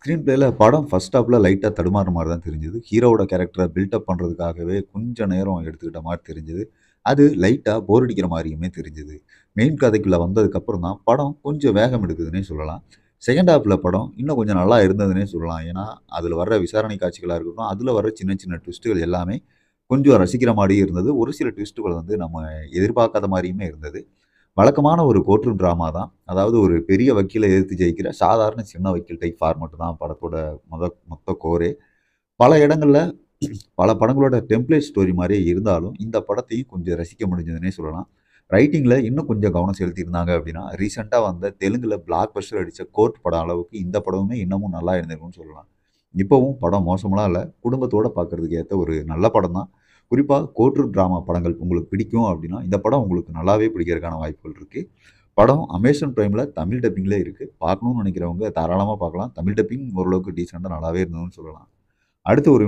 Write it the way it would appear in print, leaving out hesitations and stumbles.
Screen பிளேல படம் first ஹாஃப்ல லைட்டா தடுமாறுற மாரி தான் தெரிஞ்சது. ஹீரோவோட கேரக்டர பில்டப் பண்றதுக்காகவே கொஞ்சம் நேரம் எடுத்துக்கிட்ட மாரி தெரிஞ்சது. அது லைட்டா போர் அடிக்கிற மாரியுமே தெரிஞ்சது. மெயின் கதைக்குள்ள வந்ததுக்கப்புறம் தான் படம் கொஞ்சம் வேகம் எடுக்குதுன்னே சொல்லலாம். செகண்ட் ஹாஃப்ல படம் இன்னும் கொஞ்சம் நல்லா இருந்ததுன்னே சொல்லலாம். ஏன்னா, அதில வர்ற விசாரணை காட்சிகளா இருக்கட்டும், அதில வர்ற சின்ன சின்ன ட்விஸ்ட்டுகள் எல்லாமே கொஞ்சம் ரசிக்கிற மாரியும் இருந்தது. ஒரு சில ட்விஸ்ட்டுகள் வந்து நம்ம எதிர்பார்க்காத மாரியுமே இருந்தது. வழக்கமான ஒரு கோர்ட் டிராமா தான். அதாவது ஒரு பெரிய வக்கீல எதிர்த்து ஜெயிக்கிற சாதாரண சின்ன வக்கீல் டைப் ஃபார்மேட் தான் படத்தோட மொத்த கோரே. பல இடங்கள்ல பல படங்களோட டெம்ப்ளேட் ஸ்டோரி மாரியே இருந்தாலும், இந்த படத்தையும் கொஞ்சம் ரசிக்க முடிஞ்சதுன்னே சொல்லலாம். ரைட்டிங்ல இன்னும் கொஞ்சம் கவனம் செலுத்தியிருந்தாங்க அப்படின்னா, ரீசென்ட்டா வந்த தெலுங்குல பிளாக் பஸ்டர் அடிச்ச கோர்ட் படம் அளவுக்கு இந்த படமுமே இன்னமும் நல்லா இருந்திருக்கும்னு சொல்லலாம். இப்பவும் படம் மோசமெல்லாம் இல்ல. குடும்பத்தோட பார்க்கறதுக்கு ஏத்த ஒரு நல்ல படம் தான். குறிப்பா கோர்ட் டிராமா படங்கள் உங்களுக்கு பிடிக்கும் அப்படின்னா, இந்த படம் உங்களுக்கு நல்லாவே பிடிக்கிறதுக்கான வாய்ப்புகள் இருக்கு. படம் அமேசான் பிரைம்ல தமிழ் டப்பிங்ல இருக்கு. பார்க்கணும்னு நினைக்கிறவங்க தாராளமா பார்க்கலாம். தமிழ் டப்பிங் ஓரளவுக்கு டீசென்ட்டா நல்லாவே இருந்ததுன்னு சொல்லலாம். அடுத்த ஒரு